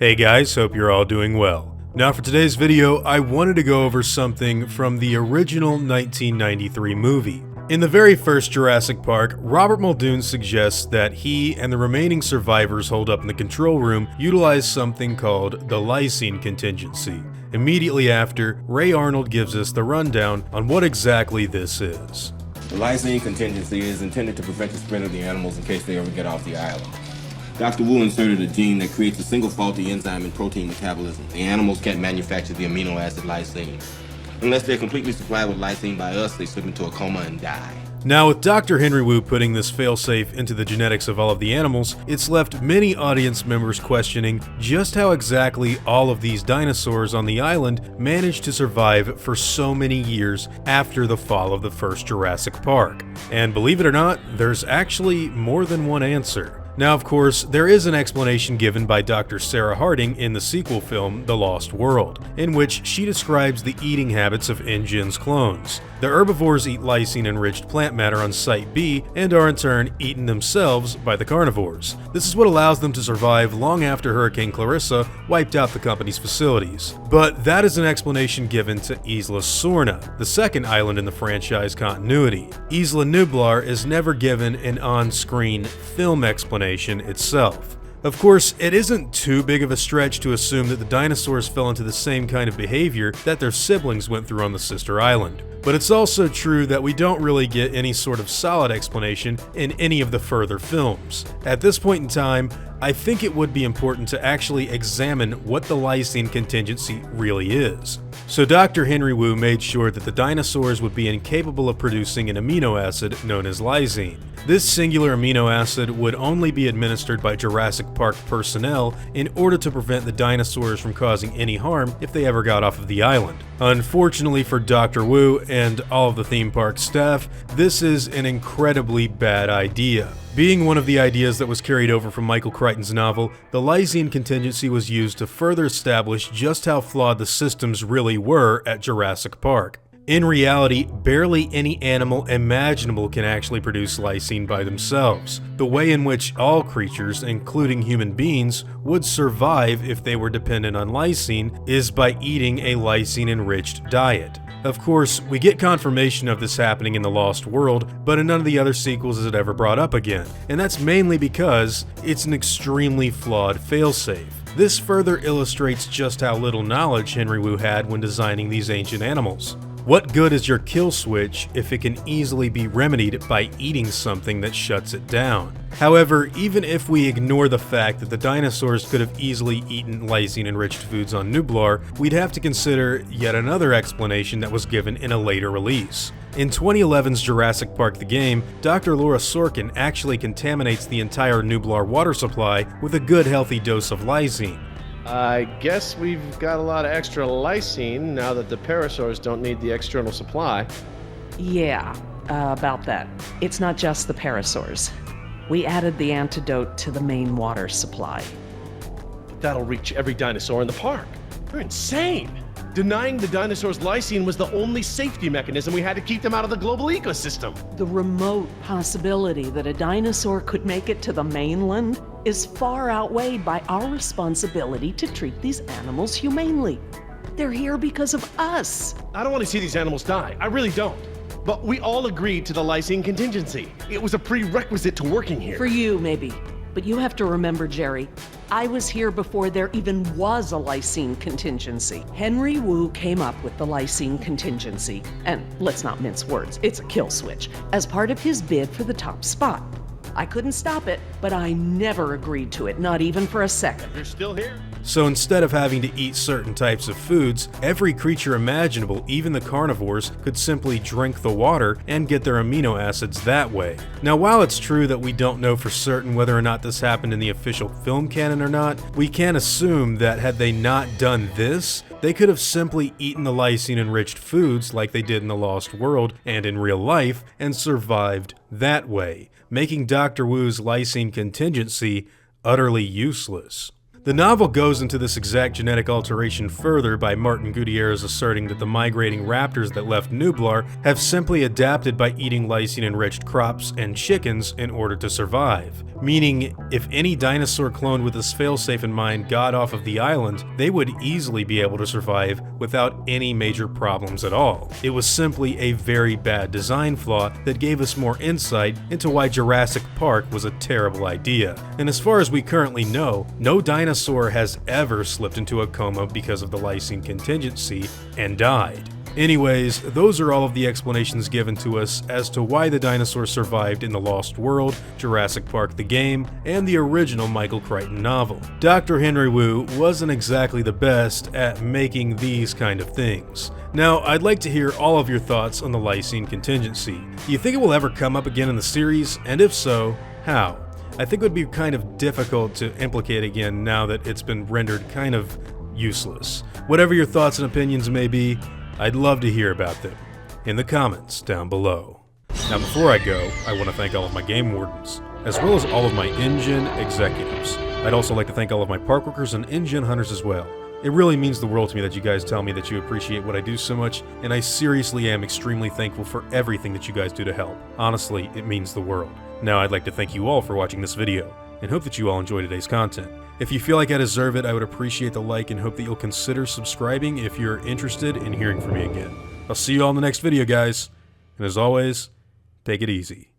Hey guys, hope you're all doing well. Now for today's video, I wanted to go over something from the original 1993 movie. In the very first Jurassic Park, Robert Muldoon suggests that he and the remaining survivors holed up in the control room utilize something called the Lysine Contingency. Immediately after, Ray Arnold gives us the rundown on what exactly this is. The Lysine Contingency is intended to prevent the spread of the animals in case they ever get off the island. Dr. Wu inserted a gene that creates a single faulty enzyme in protein metabolism. The animals can't manufacture the amino acid lysine. Unless they're completely supplied with lysine by us, they slip into a coma and die. Now, with Dr. Henry Wu putting this failsafe into the genetics of all of the animals, it's left many audience members questioning just how exactly all of these dinosaurs on the island managed to survive for so many years after the fall of the first Jurassic Park. And believe it or not, there's actually more than one answer. Now, of course, there is an explanation given by Dr. Sarah Harding in the sequel film, The Lost World, in which she describes the eating habits of InGen's clones. The herbivores eat lysine-enriched plant matter on Site B and are in turn eaten themselves by the carnivores. This is what allows them to survive long after Hurricane Clarissa wiped out the company's facilities. But that is an explanation given to Isla Sorna, the second island in the franchise continuity. Isla Nublar is never given an on-screen film explanation itself. Of course, it isn't too big of a stretch to assume that the dinosaurs fell into the same kind of behavior that their siblings went through on the sister island. But it's also true that we don't really get any sort of solid explanation in any of the further films. At this point in time, I think it would be important to actually examine what the Lysine Contingency really is. So Dr. Henry Wu made sure that the dinosaurs would be incapable of producing an amino acid known as lysine. This singular amino acid would only be administered by Jurassic Park personnel in order to prevent the dinosaurs from causing any harm if they ever got off of the island. Unfortunately for Dr. Wu and all of the theme park staff, this is an incredibly bad idea. Being one of the ideas that was carried over from Michael Crichton's novel, the Lysine Contingency was used to further establish just how flawed the systems really were at Jurassic Park. In reality, barely any animal imaginable can actually produce lysine by themselves. The way in which all creatures, including human beings, would survive if they were dependent on lysine is by eating a lysine-enriched diet. Of course, we get confirmation of this happening in The Lost World, but in none of the other sequels is it ever brought up again, and that's mainly because it's an extremely flawed failsafe. This further illustrates just how little knowledge Henry Wu had when designing these ancient animals. What good is your kill switch if it can easily be remedied by eating something that shuts it down? However, even if we ignore the fact that the dinosaurs could have easily eaten lysine-enriched foods on Nublar, we'd have to consider yet another explanation that was given in a later release. In 2011's Jurassic Park the Game, Dr. Laura Sorkin actually contaminates the entire Nublar water supply with a good healthy dose of lysine. I guess we've got a lot of extra lysine now that the parasaurs don't need the external supply. Yeah, about that. It's not just the parasaurs. We added the antidote to the main water supply. But that'll reach every dinosaur in the park. You're insane! Denying the dinosaurs lysine was the only safety mechanism we had to keep them out of the global ecosystem. The remote possibility that a dinosaur could make it to the mainland is far outweighed by our responsibility to treat these animals humanely. They're here because of us. I don't want to see these animals die. I really don't. But we all agreed to the Lysine Contingency. It was a prerequisite to working here. For you, maybe. But you have to remember, Jerry, I was here before there even was a Lysine Contingency. Henry Wu came up with the Lysine Contingency, and let's not mince words, it's a kill switch, as part of his bid for the top spot. I couldn't stop it, but I never agreed to it, not even for a second. You're still here? So instead of having to eat certain types of foods, every creature imaginable, even the carnivores, could simply drink the water and get their amino acids that way. Now, while it's true that we don't know for certain whether or not this happened in the official film canon or not, we can assume that had they not done this, they could have simply eaten the lysine-enriched foods like they did in The Lost World and in real life and survived that way, making Dr. Wu's Lysine Contingency utterly useless. The novel goes into this exact genetic alteration further by Martin Gutierrez asserting that the migrating raptors that left Nublar have simply adapted by eating lysine-enriched crops and chickens in order to survive. Meaning, if any dinosaur cloned with this failsafe in mind got off of the island, they would easily be able to survive without any major problems at all. It was simply a very bad design flaw that gave us more insight into why Jurassic Park was a terrible idea. And as far as we currently know, no dinosaur has ever slipped into a coma because of the Lysine Contingency and died. Anyways, those are all of the explanations given to us as to why the dinosaurs survived in The Lost World, Jurassic Park the game, and the original Michael Crichton novel. Dr. Henry Wu wasn't exactly the best at making these kind of things. Now, I'd like to hear all of your thoughts on the Lysine Contingency. Do you think it will ever come up again in the series? And if so, how? I think it would be kind of difficult to implicate again now that it's been rendered kind of useless. Whatever your thoughts and opinions may be, I'd love to hear about them in the comments down below. Now before I go, I want to thank all of my game wardens, as well as all of my InGen executives. I'd also like to thank all of my park workers and InGen hunters as well. It really means the world to me that you guys tell me that you appreciate what I do so much, and I seriously am extremely thankful for everything that you guys do to help. Honestly, it means the world. Now I'd like to thank you all for watching this video, and hope that you all enjoy today's content. If you feel like I deserve it, I would appreciate the like and hope that you'll consider subscribing if you're interested in hearing from me again. I'll see you all in the next video, guys. And as always, take it easy.